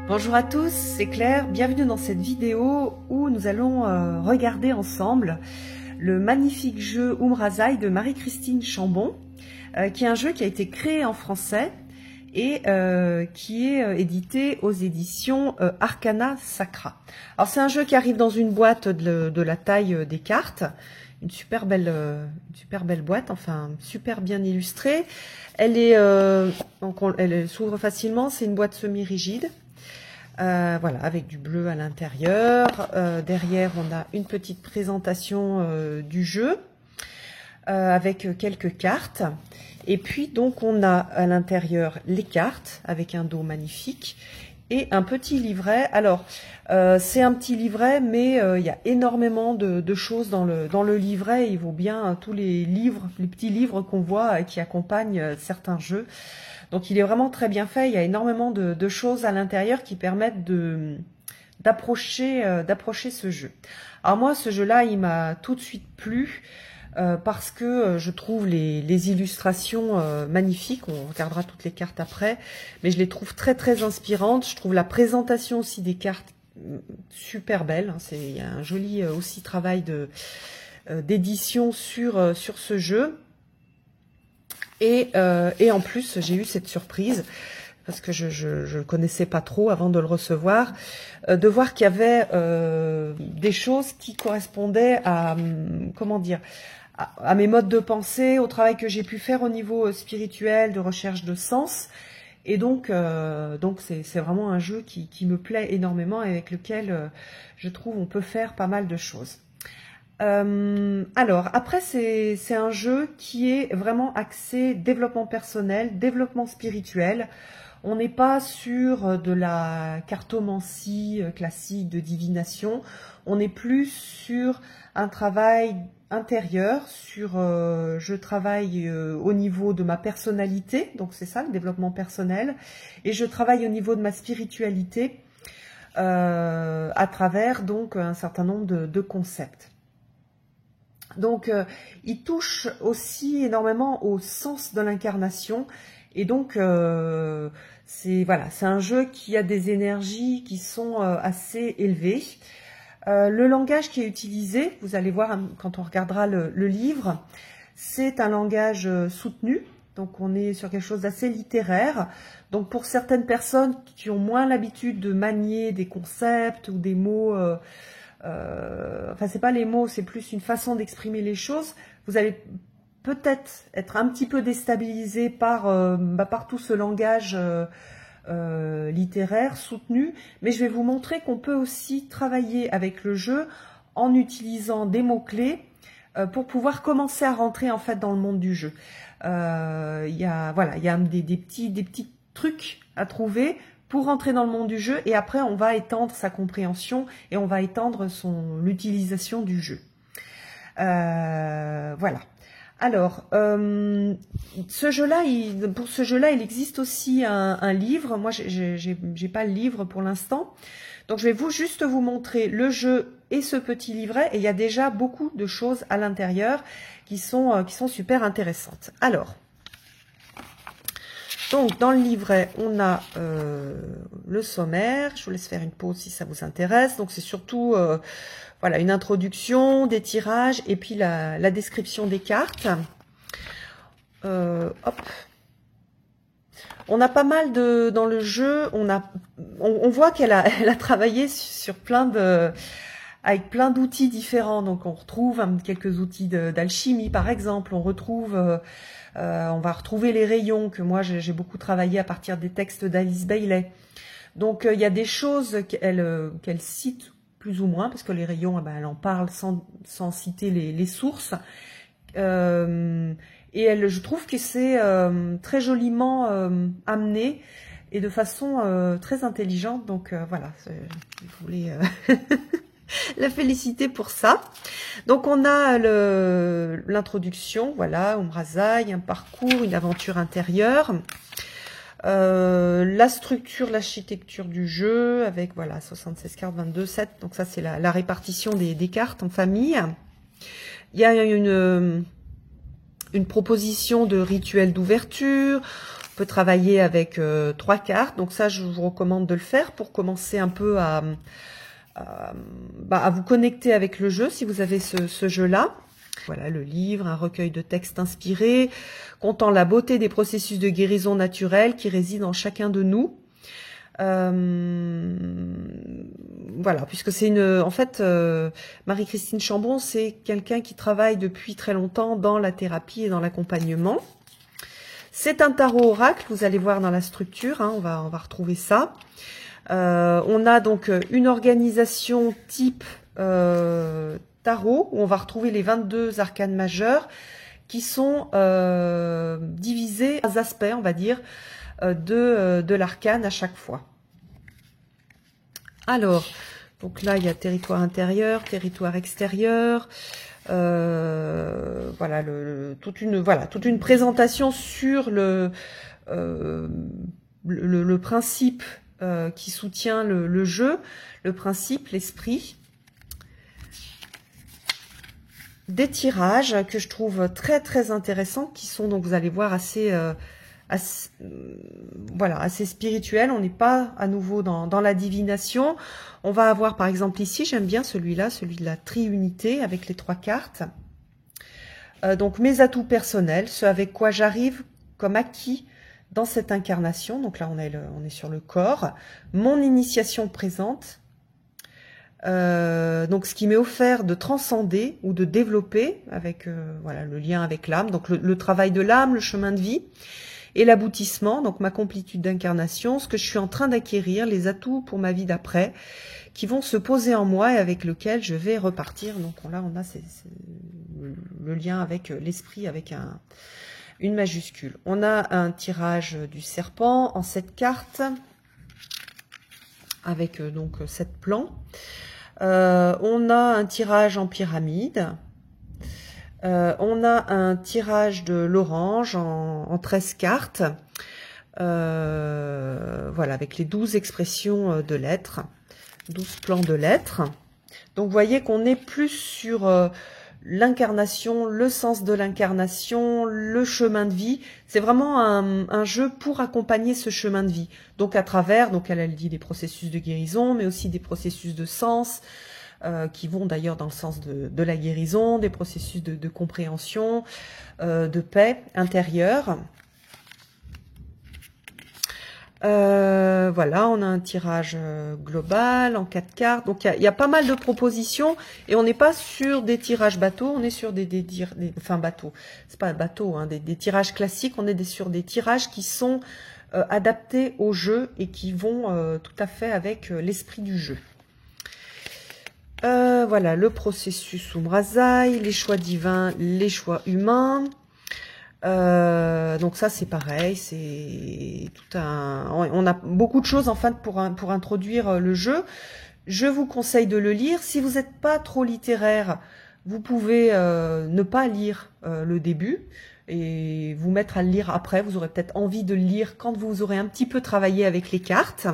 Bonjour à tous, c'est Claire, bienvenue dans cette vidéo où nous allons regarder ensemble le magnifique jeu Umrazaï de Marie-Christine Chambon, qui est un jeu qui a été créé en français et qui est édité aux éditions Arcana Sacra. Alors c'est un jeu qui arrive dans une boîte de la taille des cartes, une super belle boîte, enfin super bien illustrée. Elle est elle s'ouvre facilement, c'est une boîte semi-rigide. Voilà, avec du bleu à l'intérieur. Derrière, on a une petite présentation du jeu avec quelques cartes. Et puis, donc, on a à l'intérieur les cartes avec un dos magnifique et un petit livret. Alors, c'est un petit livret, mais il y a énormément de choses dans le livret. Il vaut bien tous les livres, les petits livres qu'on voit qui accompagnent certains jeux. Donc il est vraiment très bien fait, il y a énormément de choses à l'intérieur qui permettent d'approcher ce jeu. Alors moi, ce jeu-là, il m'a tout de suite plu parce que je trouve les illustrations magnifiques. On regardera toutes les cartes après, mais je les trouve très très inspirantes. Je trouve la présentation aussi des cartes super belle. Il y a un joli aussi travail d'édition sur ce jeu. Et en plus, j'ai eu cette surprise, parce que je connaissais pas trop avant de le recevoir, de voir qu'il y avait des choses qui correspondaient à, comment dire, à mes modes de pensée, au travail que j'ai pu faire au niveau spirituel, de recherche de sens. Et donc c'est vraiment un jeu qui me plaît énormément et avec lequel je trouve on peut faire pas mal de choses. Alors, après, c'est un jeu qui est vraiment axé développement personnel, développement spirituel. On n'est pas sur de la cartomancie classique de divination. On est plus sur un travail intérieur, sur je travaille au niveau de ma personnalité, donc c'est ça le développement personnel, et je travaille au niveau de ma spiritualité à travers donc un certain nombre de concepts. Donc, il touche aussi énormément au sens de l'incarnation. Et donc, c'est un jeu qui a des énergies qui sont assez élevées. Le langage qui est utilisé, vous allez voir quand on regardera le livre, c'est un langage soutenu. Donc, on est sur quelque chose d'assez littéraire. Donc, pour certaines personnes qui ont moins l'habitude de manier des concepts ou des mots... enfin, c'est pas les mots, c'est plus une façon d'exprimer les choses. Vous allez peut-être être un petit peu déstabilisé par tout ce langage littéraire soutenu, mais je vais vous montrer qu'on peut aussi travailler avec le jeu en utilisant des mots-clés pour pouvoir commencer à rentrer en fait dans le monde du jeu. Il y a des petits trucs à trouver pour rentrer dans le monde du jeu, et après on va étendre sa compréhension et on va étendre l'utilisation du jeu. Voilà. Alors, ce jeu-là, pour ce jeu-là, il existe aussi un livre. Moi, j'ai pas le livre pour l'instant, donc je vais juste vous montrer le jeu et ce petit livret. Et il y a déjà beaucoup de choses à l'intérieur qui sont super intéressantes. Alors. Donc, dans le livret, on a le sommaire. Je vous laisse faire une pause si ça vous intéresse. Donc, c'est surtout voilà, une introduction, des tirages et puis la description des cartes. Hop. On a pas mal dans le jeu. On voit qu'elle a travaillé sur avec plein d'outils différents. Donc, on retrouve quelques outils d'alchimie, par exemple. On va retrouver les rayons, que moi j'ai beaucoup travaillé à partir des textes d'Alice Bailey. Donc il y a des choses qu'elle cite plus ou moins, parce que les rayons, elle en parle sans citer les sources. Et je trouve que c'est très joliment amené et de façon très intelligente. Donc voilà, je voulais la féliciter pour ça. Donc on a l'introduction, voilà, Umrazaï, un parcours, une aventure intérieure, la structure, l'architecture du jeu, avec voilà 76 cartes, 22 sets, donc ça c'est la répartition des cartes en famille. Il y a une proposition de rituel d'ouverture, On peut travailler avec 3 cartes. Donc ça, je vous recommande de le faire pour commencer un peu à vous connecter avec le jeu, si vous avez ce jeu-là. Voilà, le livre, un recueil de textes inspirés, contant la beauté des processus de guérison naturelle qui résident en chacun de nous. Voilà, puisque c'est en fait, Marie-Christine Chambon, c'est quelqu'un qui travaille depuis très longtemps dans la thérapie et dans l'accompagnement. C'est un tarot oracle, vous allez voir dans la structure, hein, on va retrouver ça. On a donc une organisation type tarot, où on va retrouver les 22 arcanes majeures qui sont divisés en aspects, on va dire, de l'arcane à chaque fois. Alors, donc là, il y a territoire intérieur, territoire extérieur, voilà, toute une présentation sur le principe qui soutient le jeu, le principe, l'esprit. Des tirages que je trouve très très intéressants, qui sont, donc vous allez voir, assez spirituels. On n'est pas à nouveau dans la divination. On va avoir par exemple ici, j'aime bien celui-là, celui de la triunité avec les 3 cartes. Donc mes atouts personnels, ce avec quoi j'arrive comme acquis dans cette incarnation. Donc là on est sur le corps. Mon initiation présente. Donc ce qui m'est offert de transcender ou de développer avec voilà, le lien avec l'âme, donc le travail de l'âme, le chemin de vie et l'aboutissement, donc ma complétude d'incarnation, ce que je suis en train d'acquérir, les atouts pour ma vie d'après qui vont se poser en moi et avec lequel je vais repartir. Donc là on a le lien avec l'esprit avec une majuscule. On a un tirage du serpent en 7 cartes avec donc 7 plans. On a un tirage en pyramide, on a un tirage de l'orange en 13 cartes, voilà, avec les 12 expressions de lettres, 12 plans de lettres. Donc vous voyez qu'on est plus sur l'incarnation, le sens de l'incarnation, le chemin de vie. C'est vraiment un jeu pour accompagner ce chemin de vie. Donc à travers, donc elle dit des processus de guérison, mais aussi des processus de sens, qui vont d'ailleurs dans le sens de la guérison, des processus de compréhension, de paix intérieure. Voilà, on a un tirage global en 4 cartes. Donc il y a pas mal de propositions et on n'est pas sur des tirages bateaux, on est sur enfin bateaux, c'est pas bateau, hein, des tirages classiques. On est sur des tirages qui sont adaptés au jeu et qui vont tout à fait avec l'esprit du jeu. Voilà, le processus Umrazai, les choix divins, les choix humains. Donc ça c'est pareil, c'est tout on a beaucoup de choses en fait pour introduire le jeu. Je vous conseille de le lire. Si vous n'êtes pas trop littéraire, vous pouvez ne pas lire le début et vous mettre à le lire après. Vous aurez peut-être envie de le lire quand vous aurez un petit peu travaillé avec les cartes.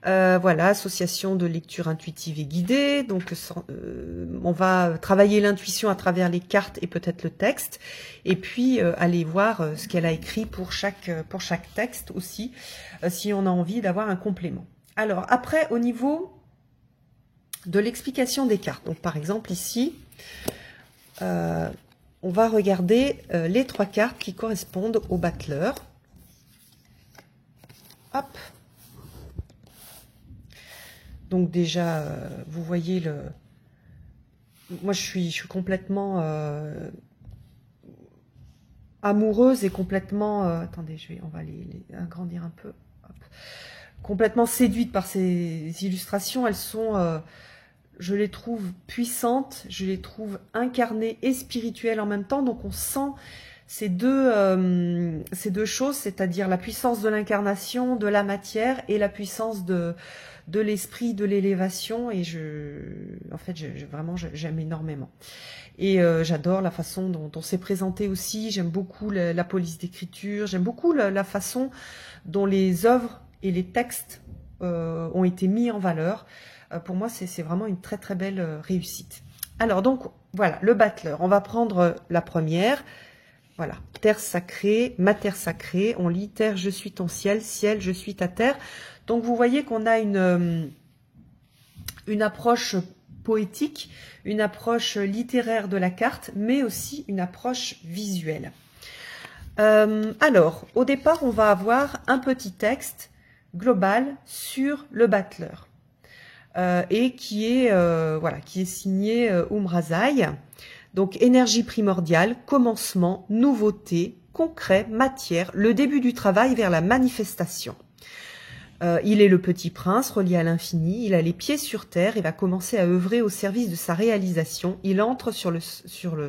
Voilà, association de lecture intuitive et guidée. Donc, on va travailler l'intuition à travers les cartes et peut-être le texte. Et puis, aller voir ce qu'elle a écrit pour chaque texte aussi, si on a envie d'avoir un complément. Alors, après, au niveau de l'explication des cartes. Donc, par exemple, ici, on va regarder les 3 cartes qui correspondent au battleur. Hop. Donc déjà, vous voyez moi je suis complètement amoureuse et complètement, attendez, on va les agrandir un peu, hop. Complètement séduite par ces illustrations. Elles sont, je les trouve puissantes, je les trouve incarnées et spirituelles en même temps. Donc on sent ces deux choses, c'est-à-dire la puissance de l'incarnation, de la matière, et la puissance de l'esprit, de l'élévation. Et en fait, vraiment, j'aime énormément. Et j'adore la façon dont c'est présenté aussi. J'aime beaucoup la police d'écriture. J'aime beaucoup la façon dont les œuvres et les textes ont été mis en valeur. Pour moi, c'est vraiment une très très belle réussite. Alors donc, voilà, le battleur. On va prendre la première. Voilà, terre sacrée, ma terre sacrée. On lit terre, je suis ton ciel, ciel, je suis ta terre. Donc vous voyez qu'on a une approche poétique, une approche littéraire de la carte, mais aussi une approche visuelle. Alors, au départ, on va avoir un petit texte global sur le battleur et qui est signé Umrazai. Donc, énergie primordiale, commencement, nouveauté, concret, matière, le début du travail vers la manifestation. Il est le petit prince, relié à l'infini, il a les pieds sur terre et va commencer à œuvrer au service de sa réalisation. Il entre sur le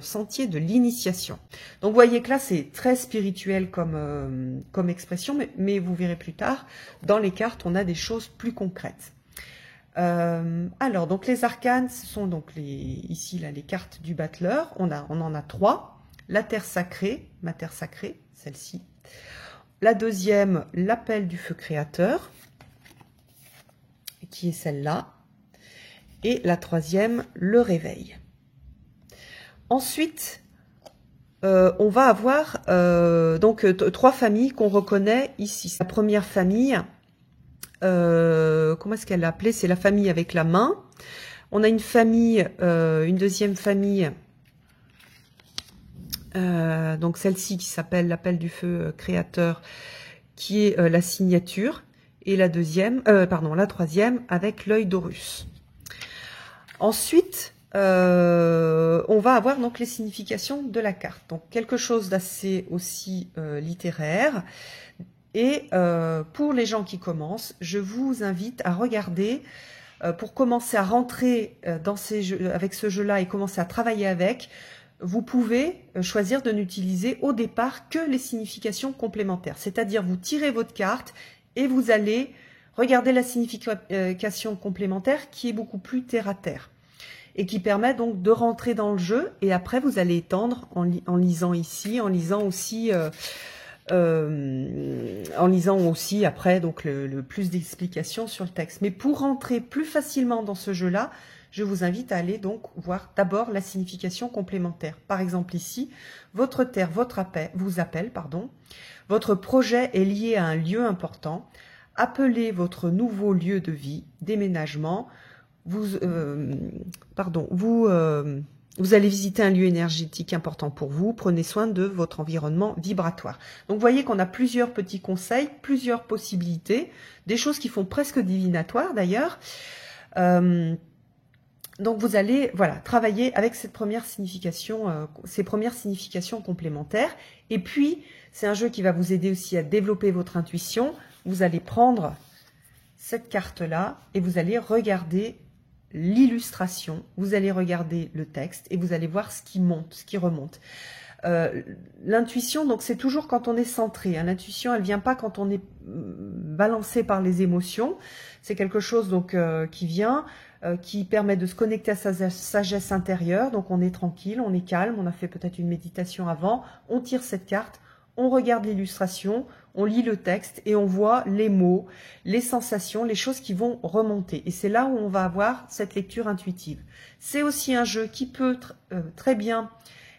sentier de l'initiation. Donc vous voyez que là, c'est très spirituel comme expression, mais vous verrez plus tard, dans les cartes, on a des choses plus concrètes. Alors, donc les arcanes, ce sont donc ici là, les cartes du battleur. On en a 3. La terre sacrée, ma terre sacrée, celle-ci. La deuxième, l'appel du feu créateur, qui est celle-là. Et la troisième, le réveil. Ensuite, on va avoir donc 3 familles qu'on reconnaît ici. La première famille, comment est-ce qu'elle l'a appelée? C'est la famille avec la main. On a une famille, une deuxième famille, donc celle-ci qui s'appelle l'appel du feu créateur, qui est la signature, et la troisième avec l'œil d'Horus. Ensuite, on va avoir donc les significations de la carte. Donc quelque chose d'assez aussi littéraire. Et pour les gens qui commencent, je vous invite à regarder, pour commencer à rentrer dans ces jeux, avec ce jeu-là et commencer à travailler avec, vous pouvez choisir de n'utiliser au départ que les significations complémentaires. C'est-à-dire, vous tirez votre carte et vous allez regarder la signification complémentaire qui est beaucoup plus terre-à-terre et qui permet donc de rentrer dans le jeu. Et après, vous allez étendre en lisant ici, en lisant aussi après donc le plus d'explications sur le texte. Mais pour rentrer plus facilement dans ce jeu-là, je vous invite à aller donc voir d'abord la signification complémentaire. Par exemple ici, votre terre vous appelle. Votre projet est lié à un lieu important. Appelez votre nouveau lieu de vie, déménagement. Vous allez visiter un lieu énergétique important pour vous. Prenez soin de votre environnement vibratoire. Donc, vous voyez qu'on a plusieurs petits conseils, plusieurs possibilités, des choses qui font presque divinatoires d'ailleurs. Donc, vous allez travailler avec ces premières significations complémentaires. Et puis, c'est un jeu qui va vous aider aussi à développer votre intuition. Vous allez prendre cette carte-là et vous allez regarder l'illustration, vous allez regarder le texte et vous allez voir ce qui monte, ce qui remonte. L'intuition, donc c'est toujours quand on est centré. Hein. L'intuition, elle vient pas quand on est balancé par les émotions. C'est quelque chose donc qui vient, qui permet de se connecter à sa sagesse intérieure. Donc on est tranquille, on est calme, on a fait peut-être une méditation avant, on tire cette carte, on regarde l'illustration, on lit le texte et on voit les mots, les sensations, les choses qui vont remonter. Et c'est là où on va avoir cette lecture intuitive. C'est aussi un jeu qui peut très bien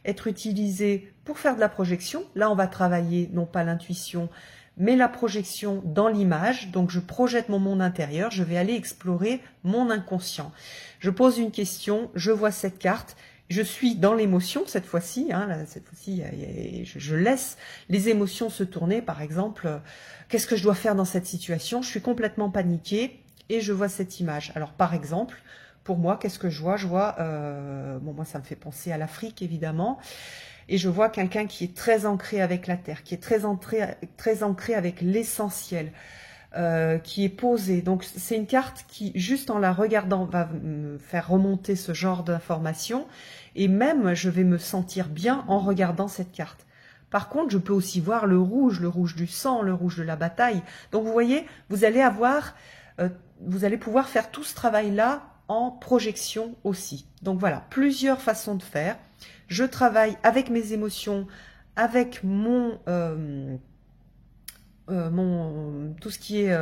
être utilisé pour faire de la projection. Là, on va travailler non pas l'intuition, mais la projection dans l'image. Donc, je projette mon monde intérieur, je vais aller explorer mon inconscient. Je pose une question, je vois cette carte. Je suis dans l'émotion cette fois-ci, je laisse les émotions se tourner. Par exemple, qu'est-ce que je dois faire dans cette situation? Je suis complètement paniquée et je vois cette image. Alors par exemple, pour moi, qu'est-ce que je vois? Je vois, moi ça me fait penser à l'Afrique évidemment, et je vois quelqu'un qui est très ancré avec la terre, qui est très ancré avec l'essentiel. Qui est posée. Donc c'est une carte qui, juste en la regardant, va me faire remonter ce genre d'informations et même je vais me sentir bien en regardant cette carte. Par contre, je peux aussi voir le rouge du sang, le rouge de la bataille. Donc vous voyez, vous allez pouvoir faire tout ce travail-là en projection aussi. Donc voilà, plusieurs façons de faire. Je travaille avec mes émotions, avec tout ce qui est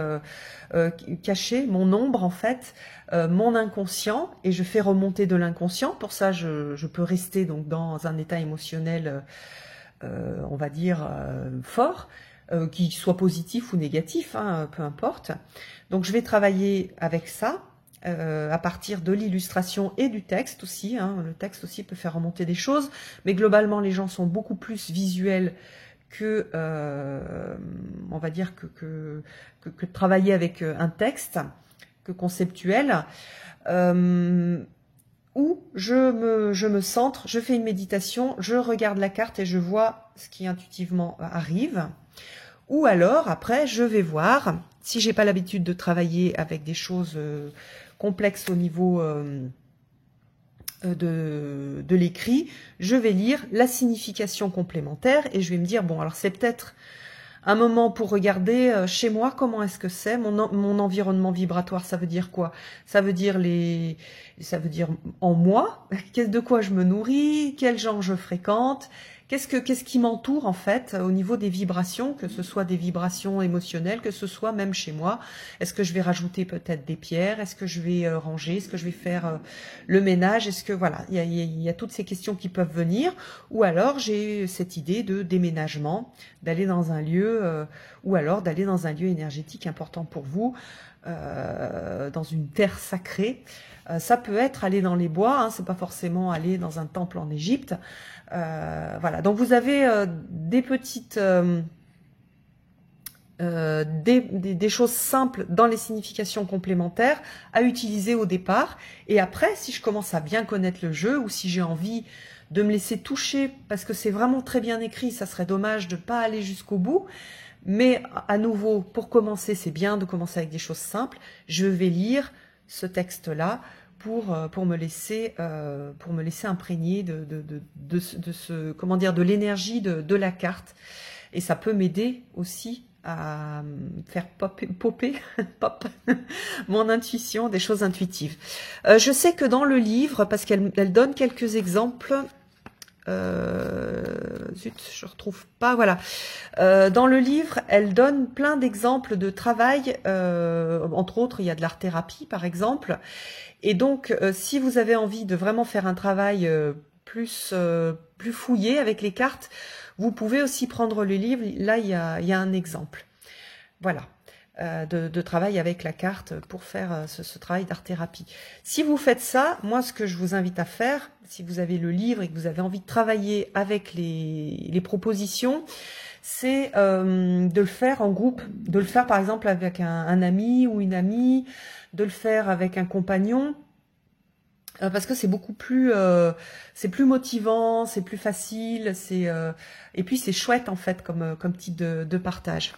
caché, mon ombre en fait, mon inconscient, et je fais remonter de l'inconscient. Pour ça, je peux rester donc dans un état émotionnel on va dire, fort, qu'il soit positif ou négatif, hein, peu importe. Donc je vais travailler avec ça, à partir de l'illustration et du texte aussi, hein. Le texte aussi peut faire remonter des choses, mais globalement les gens sont beaucoup plus visuels que, on va dire, que de travailler avec un texte, que conceptuel, où je me centre, je fais une méditation, je regarde la carte et je vois ce qui intuitivement arrive. Ou alors, après, je vais voir, si j'ai pas l'habitude de travailler avec des choses complexes au niveau de l'écrit, je vais lire la signification complémentaire et je vais me dire, bon, alors c'est peut-être un moment pour regarder chez moi, comment est-ce que c'est, mon environnement vibratoire, ça veut dire quoi? Ça veut dire en moi, de quoi je me nourris, quel genre je fréquente, qu'est-ce qui m'entoure en fait au niveau des vibrations, que ce soit des vibrations émotionnelles, que ce soit même chez moi. Est-ce que je vais rajouter peut-être des pierres? Est-ce que je vais ranger? Est-ce que je vais faire le ménage? Est-ce que voilà, il y a toutes ces questions qui peuvent venir. Ou alors j'ai cette idée de déménagement, d'aller dans un lieu, ou alors d'aller dans un lieu énergétique important pour vous, dans une terre sacrée. Ça peut être aller dans les bois, hein, c'est pas forcément aller dans un temple en Égypte. Voilà, donc vous avez des petites des choses simples dans les significations complémentaires à utiliser au départ. Et après, si je commence à bien connaître le jeu ou si j'ai envie de me laisser toucher parce que c'est vraiment très bien écrit, ça serait dommage de ne pas aller jusqu'au bout. Mais à nouveau, pour commencer, c'est bien de commencer avec des choses simples. Je vais lire ce texte-là pour me laisser imprégner de ce comment dire, de l'énergie de la carte. Et ça peut m'aider aussi à faire popper mon intuition, des choses intuitives. Je sais que dans le livre, parce qu'elle donne quelques exemples, zut, je retrouve pas, voilà. Dans le livre, elle donne plein d'exemples de travail, entre autres, il y a de l'art-thérapie, par exemple. Et donc, si vous avez envie de vraiment faire un travail plus fouillé avec les cartes, vous pouvez aussi prendre le livre. Là, il y a un exemple. Voilà. De travail avec la carte pour faire ce travail d'art-thérapie. Si vous faites ça, moi, ce que je vous invite à faire, si vous avez le livre et que vous avez envie de travailler avec les propositions, c'est de le faire en groupe, de le faire par exemple avec un ami ou une amie, de le faire avec un compagnon, parce que c'est beaucoup plus, c'est plus motivant, c'est plus facile, et puis c'est chouette en fait comme type de partage.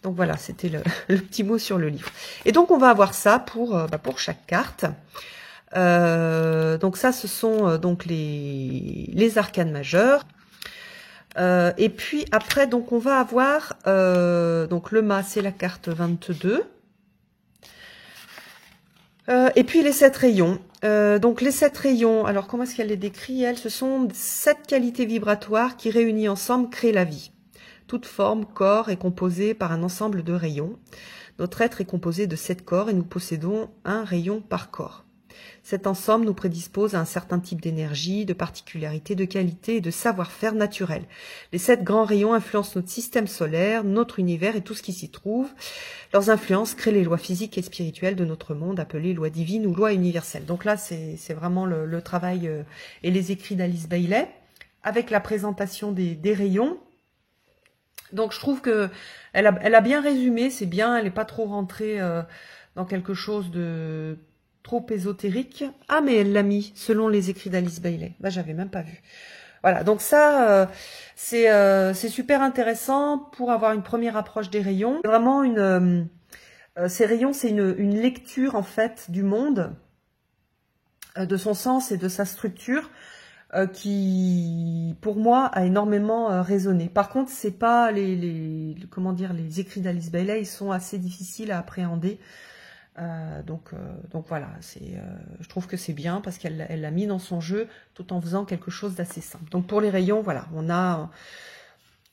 Donc voilà, c'était le petit mot sur le livre. Et donc on va avoir ça pour chaque carte. Donc ça, ce sont donc les arcanes majeures. Et puis après, donc on va avoir donc le mât, c'est la carte 22. Et puis les 7 rayons. Donc les 7 rayons, alors comment est-ce qu'elle les décrit, elle? Ce sont 7 qualités vibratoires qui réunies ensemble créent la vie. Toute forme, corps est composée par un ensemble de rayons. Notre être est composé de 7 corps et nous possédons un rayon par corps. Cet ensemble nous prédispose à un certain type d'énergie, de particularités, de qualités et de savoir-faire naturel. Les 7 grands rayons influencent notre système solaire, notre univers et tout ce qui s'y trouve. Leurs influences créent les lois physiques et spirituelles de notre monde, appelées lois divines ou lois universelles. Donc là, c'est vraiment le travail et les écrits d'Alice Bailey, avec la présentation des rayons. Donc je trouve que elle a bien résumé, c'est bien, elle n'est pas trop rentrée dans quelque chose de trop ésotérique. Ah, mais elle l'a mis selon les écrits d'Alice Bailey. Bah, j'avais même pas vu. Voilà, donc ça, c'est super intéressant pour avoir une première approche des rayons. Vraiment ces rayons, c'est une lecture en fait du monde, de son sens et de sa structure, qui, pour moi, a énormément résonné. Par contre, c'est pas comment dire, les écrits d'Alice Bailey, ils sont assez difficiles à appréhender. Donc voilà, je trouve que c'est bien parce qu'elle l'a mis dans son jeu tout en faisant quelque chose d'assez simple. Donc pour les rayons, voilà, on a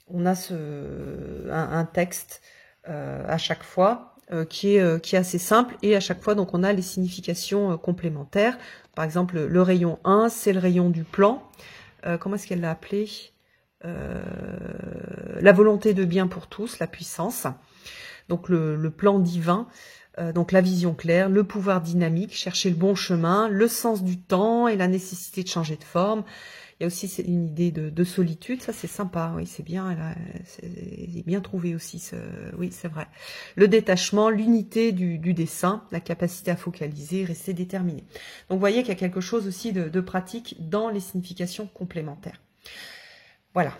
un texte à chaque fois qui est assez simple, et à chaque fois donc on a les significations complémentaires. Par exemple, le rayon 1, c'est le rayon du plan. Comment est-ce qu'elle l'a appelé? la volonté de bien pour tous, la puissance, donc le plan divin, donc la vision claire, le pouvoir dynamique, chercher le bon chemin, le sens du temps et la nécessité de changer de forme. Il y a aussi une idée de solitude, ça c'est sympa, oui c'est bien, c'est bien trouvé aussi, oui c'est vrai. Le détachement, l'unité du dessin, la capacité à focaliser, rester déterminé. Donc vous voyez qu'il y a quelque chose aussi de pratique dans les significations complémentaires. Voilà.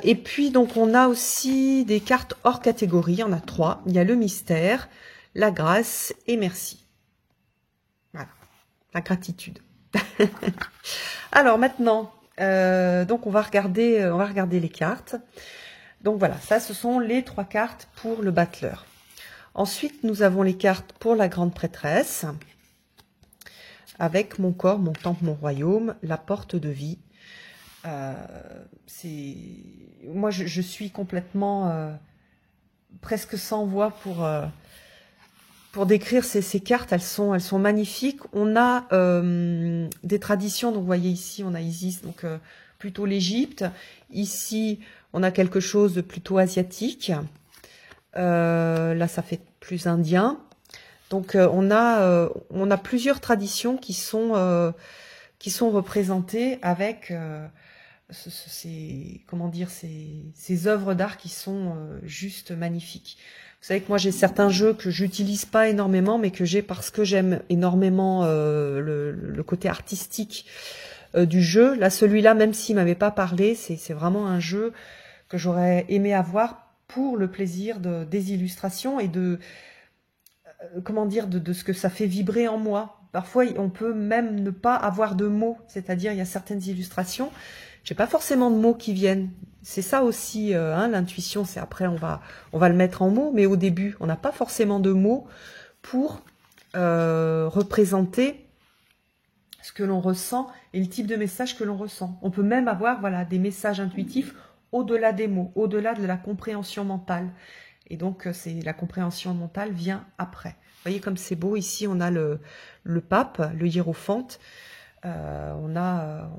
Et puis donc on a aussi des cartes hors catégorie, il y en a 3. Il y a le mystère, la grâce et merci. Voilà, la gratitude. Alors maintenant, donc on va regarder les cartes. Donc voilà, ça ce sont les 3 cartes pour le battleur. Ensuite, nous avons les cartes pour la grande prêtresse, avec mon corps, mon temple, mon royaume, la porte de vie. Moi je suis complètement presque sans voix pour décrire ces cartes. Elles sont magnifiques. On a des traditions, donc vous voyez ici on a Isis, donc plutôt l'Égypte. Ici on a quelque chose de plutôt asiatique. Là ça fait plus indien. Donc on a plusieurs traditions qui sont représentées avec ces œuvres d'art qui sont juste magnifiques. Vous savez que moi j'ai certains jeux que j'utilise pas énormément, mais que j'ai parce que j'aime énormément le côté artistique du jeu. Là, celui-là, même s'il m'avait pas parlé, c'est vraiment un jeu que j'aurais aimé avoir pour le plaisir des illustrations et de ce que ça fait vibrer en moi. Parfois, on peut même ne pas avoir de mots, c'est-à-dire il y a certaines illustrations, j'ai pas forcément de mots qui viennent. C'est ça aussi, l'intuition, c'est après on va le mettre en mots, mais au début, on n'a pas forcément de mots pour représenter ce que l'on ressent et le type de message que l'on ressent. On peut même avoir des messages intuitifs au-delà des mots, au-delà de la compréhension mentale. Et donc, la compréhension mentale vient après. Vous voyez comme c'est beau, ici on a le pape, le hiérophante. On a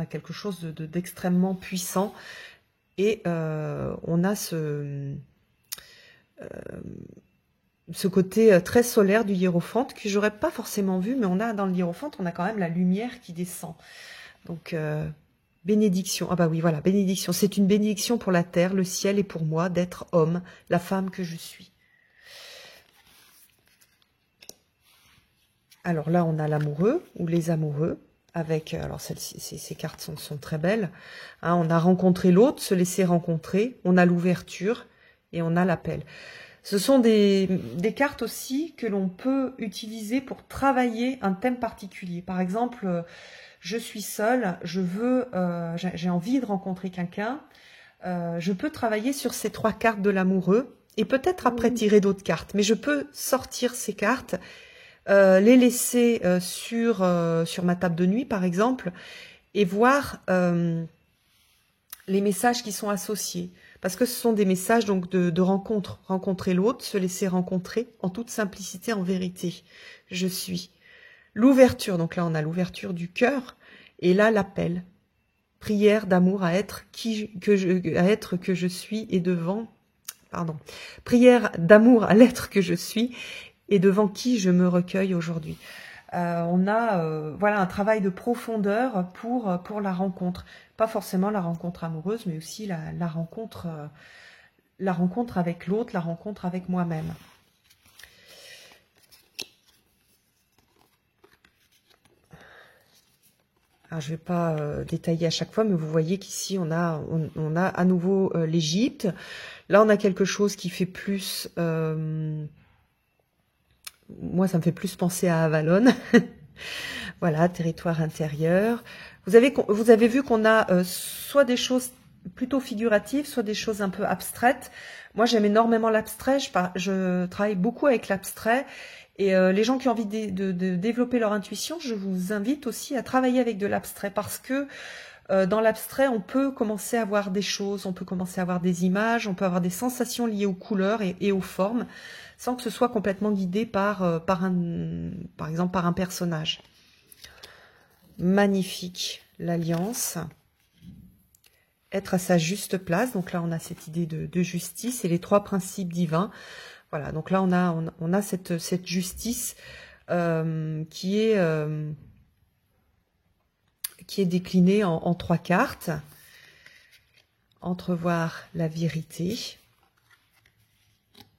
quelque chose d'extrêmement puissant et on a ce côté très solaire du hiérophante que j'aurais pas forcément vu, mais on a dans le hiérophante, on a quand même la lumière qui descend. Donc bénédiction, ah bah oui voilà, bénédiction, c'est une bénédiction pour la terre, le ciel et pour moi d'être homme, la femme que je suis. Alors là, on a l'amoureux ou les amoureux, avec, alors ces cartes sont très belles. Hein, on a rencontré l'autre, se laisser rencontrer, on a l'ouverture et on a l'appel. Ce sont des cartes aussi que l'on peut utiliser pour travailler un thème particulier. Par exemple, je suis seule, j'ai envie de rencontrer quelqu'un. Je peux travailler sur ces 3 cartes de l'amoureux et peut-être après tirer d'autres cartes. Mais je peux sortir ces cartes, les laisser sur ma table de nuit, par exemple, et voir les messages qui sont associés. Parce que ce sont des messages donc de rencontre. Rencontrer l'autre, se laisser rencontrer en toute simplicité, en vérité. Je suis. L'ouverture, donc là on a l'ouverture du cœur, et là l'appel. Prière d'amour à être que je suis et devant... Pardon. Prière d'amour à l'être que je suis et devant qui je me recueille aujourd'hui. On a un travail de profondeur pour la rencontre. Pas forcément la rencontre amoureuse, mais aussi la rencontre avec l'autre, la rencontre avec moi-même. Alors, je ne vais pas détailler à chaque fois, mais vous voyez qu'ici, on a à nouveau l'Égypte. Là, on a quelque chose qui fait plus... moi, ça me fait plus penser à Avalon. Voilà, territoire intérieur. Vous avez vu qu'on a soit des choses plutôt figuratives, soit des choses un peu abstraites. Moi, j'aime énormément l'abstrait. Je travaille beaucoup avec l'abstrait. Et les gens qui ont envie de développer leur intuition, je vous invite aussi à travailler avec de l'abstrait parce que dans l'abstrait, on peut commencer à voir des choses, on peut commencer à voir des images, on peut avoir des sensations liées aux couleurs et aux formes, sans que ce soit complètement guidé par exemple, par un personnage. Magnifique, l'alliance. être à sa juste place. Donc là, on a cette idée de justice et les 3 principes divins. Voilà, donc là, on a cette justice qui est déclinée en 3 cartes. Entrevoir la vérité,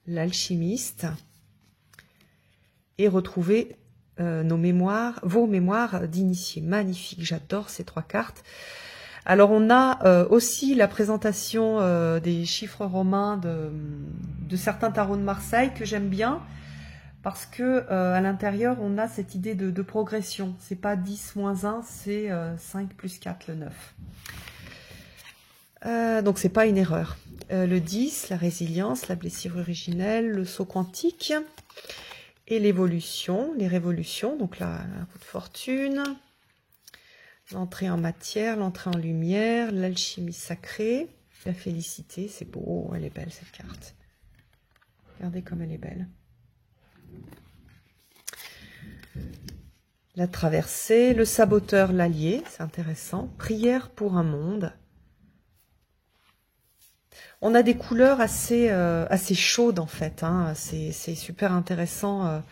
l'alchimiste, et retrouver vos mémoires d'initiés. Magnifique, j'adore ces 3 cartes. Alors on a aussi la présentation des chiffres romains de certains tarots de Marseille que j'aime bien, parce que à l'intérieur on a cette idée de progression. C'est pas 10 moins 1, c'est 5 plus 4, le 9. Donc c'est pas une erreur. Le 10, la résilience, la blessure originelle, le saut quantique et l'évolution, les révolutions. Donc là, la roue de fortune, l'entrée en matière, l'entrée en lumière, l'alchimie sacrée, la félicité. C'est beau, elle est belle cette carte. Regardez comme elle est belle. La traversée, le saboteur, l'allié, c'est intéressant. Prière pour un monde. On a des couleurs assez chaudes en fait, hein. C'est super intéressant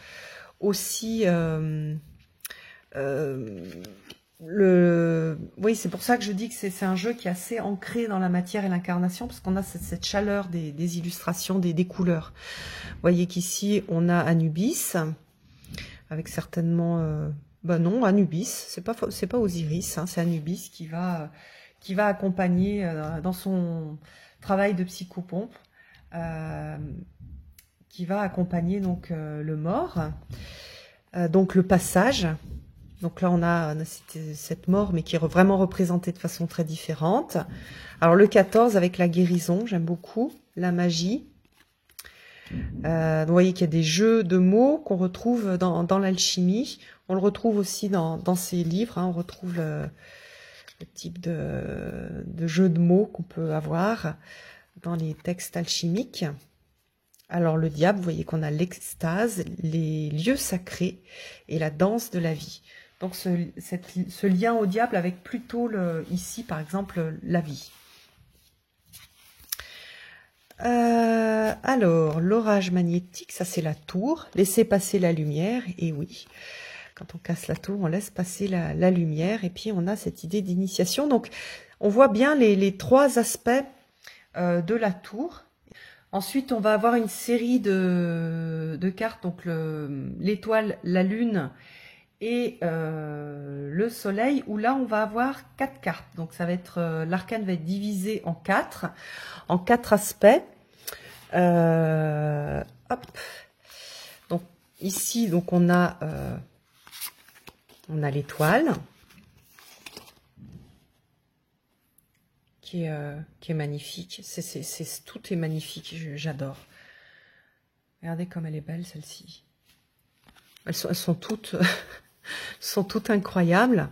aussi. Oui, c'est pour ça que je dis que c'est un jeu qui est assez ancré dans la matière et l'incarnation, parce qu'on a cette chaleur des illustrations, des couleurs. Vous voyez qu'ici on a Anubis, avec certainement, non, Anubis, c'est pas Osiris, hein, c'est Anubis qui va accompagner dans son travail de psychopompe, qui va accompagner donc le mort, donc le passage. Donc là on a cette mort, mais qui est vraiment représentée de façon très différente. Alors le 14 avec la guérison, j'aime beaucoup, la magie. Vous voyez qu'il y a des jeux de mots qu'on retrouve dans l'alchimie. On le retrouve aussi dans ces livres, hein, on retrouve le type de jeu de mots qu'on peut avoir dans les textes alchimiques. Alors le diable, vous voyez qu'on a l'extase, les lieux sacrés et la danse de la vie. Donc ce lien au diable avec plutôt ici par exemple la vie. Alors l'orage magnétique, ça c'est la tour, laissez passer la lumière, et oui. Quand on casse la tour, on laisse passer la lumière. Et puis, on a cette idée d'initiation. Donc, on voit bien les 3 aspects de la tour. Ensuite, on va avoir une série de cartes. Donc, l'étoile, la lune et le soleil. Où là, on va avoir 4 cartes. Donc, ça va être l'arcane va être divisé en 4 aspects. Hop. Donc, ici, donc on a l'étoile qui est magnifique. Tout est magnifique, j'adore. Regardez comme elle est belle celle-ci. Elles sont toutes incroyables.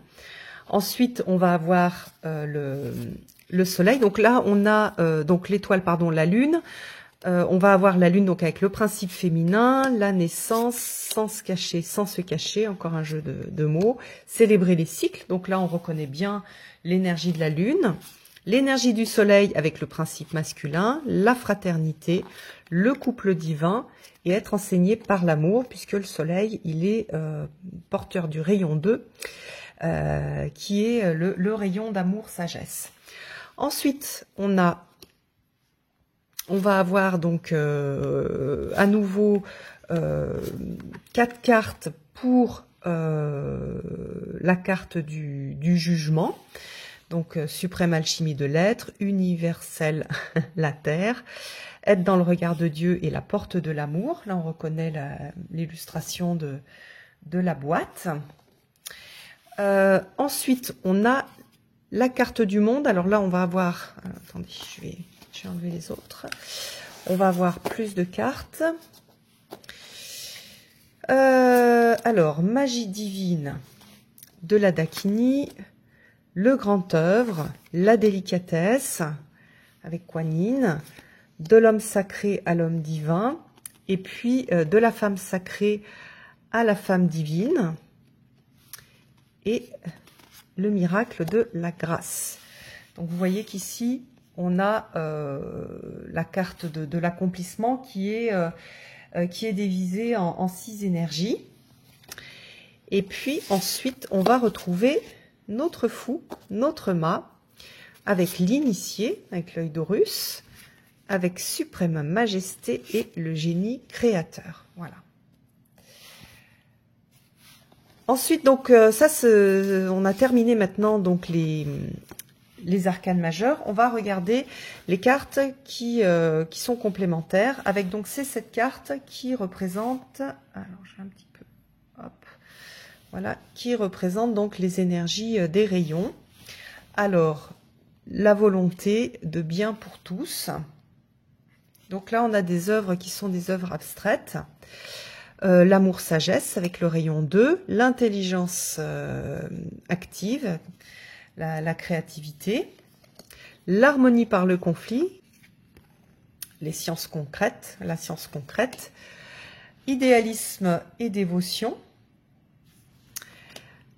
Ensuite, on va avoir le soleil. Donc là, on a donc l'étoile, pardon, la lune. On va avoir la lune donc avec le principe féminin, la naissance, sans se cacher, encore un jeu de mots, célébrer les cycles, donc là on reconnaît bien l'énergie de la lune, l'énergie du soleil avec le principe masculin, la fraternité, le couple divin et être enseigné par l'amour, puisque le soleil il est porteur du rayon 2, qui est le rayon d'amour sagesse. Ensuite on va avoir donc à nouveau 4 cartes pour la carte du jugement. Donc suprême alchimie de l'être, universelle la terre, être dans le regard de Dieu et la porte de l'amour. Là on reconnaît l'illustration de la boîte. Ensuite on a la carte du monde. Alors là on va avoir... attendez, je vais enlever les autres. On va avoir plus de cartes. Alors, magie divine de la Dakini, le grand œuvre, la délicatesse avec Kuan Yin, de l'homme sacré à l'homme divin, et puis de la femme sacrée à la femme divine, et le miracle de la grâce. Donc vous voyez qu'ici, on a la carte de l'accomplissement qui est divisée en 6 énergies. Et puis ensuite, on va retrouver notre fou, notre mât, avec l'initié, avec l'œil d'Horus, avec suprême majesté et le génie créateur. Voilà. Ensuite, donc ça, on a terminé maintenant donc les arcanes majeurs. On va regarder les cartes qui sont complémentaires, avec donc ces 7 cartes qui représentent, alors j'ai un petit peu, hop, voilà, qui représentent donc les énergies des rayons. Alors, la volonté de bien pour tous. Donc là, on a des œuvres qui sont des œuvres abstraites. L'amour-sagesse avec le rayon 2, l'intelligence active, la créativité, l'harmonie par le conflit, les sciences concrètes, la science concrète, idéalisme et dévotion,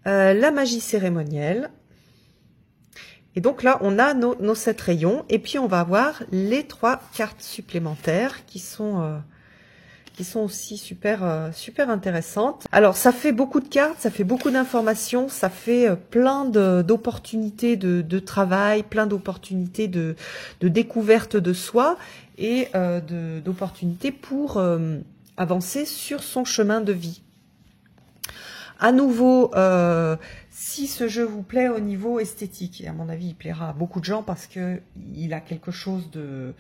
la magie cérémonielle. Et donc là, on a nos 7 rayons, et puis on va avoir les 3 cartes supplémentaires qui sont aussi super intéressantes. Alors, ça fait beaucoup de cartes, ça fait beaucoup d'informations, ça fait plein d'opportunités de travail, plein d'opportunités de découverte de soi et d'opportunités pour avancer sur son chemin de vie. À nouveau, si ce jeu vous plaît au niveau esthétique, et à mon avis, il plaira à beaucoup de gens parce que il a quelque chose de...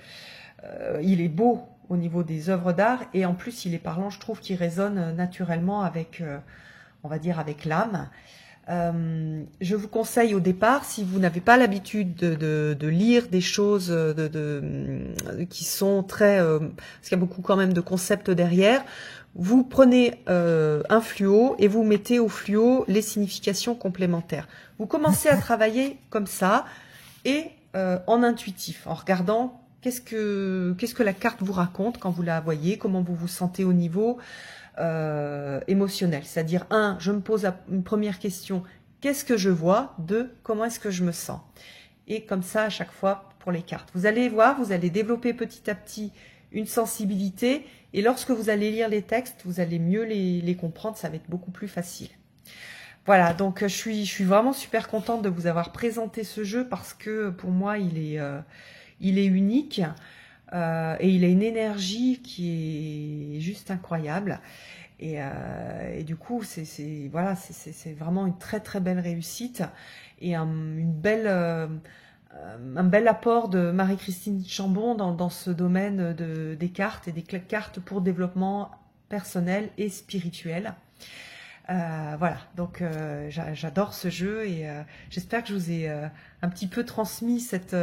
il est beau au niveau des œuvres d'art, et en plus il est parlant, je trouve qu'il résonne naturellement avec, on va dire, avec l'âme. Je vous conseille au départ, si vous n'avez pas l'habitude de lire des choses qui sont très... parce qu'il y a beaucoup quand même de concepts derrière, vous prenez un fluo et vous mettez au fluo les significations complémentaires. Vous commencez à travailler comme ça, et en intuitif, en regardant qu'est-ce que la carte vous raconte quand vous la voyez, comment vous vous sentez au niveau émotionnel. C'est-à-dire, 1, je me pose une première question, qu'est-ce que je vois? 2, comment est-ce que je me sens? Et comme ça, à chaque fois, pour les cartes. Vous allez voir, vous allez développer petit à petit une sensibilité, et lorsque vous allez lire les textes, vous allez mieux les comprendre, ça va être beaucoup plus facile. Voilà, donc je suis vraiment super contente de vous avoir présenté ce jeu, parce que pour moi, il est unique, et il a une énergie qui est juste incroyable. Et du coup, c'est vraiment une très très belle réussite, et un bel apport de Marie-Christine Chambon dans ce domaine des cartes, et des cartes pour développement personnel et spirituel. Voilà, donc j'adore ce jeu, et j'espère que je vous ai un petit peu transmis cet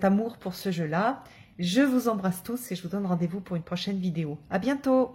amour pour ce jeu-là. Je vous embrasse tous, et je vous donne rendez-vous pour une prochaine vidéo. À bientôt!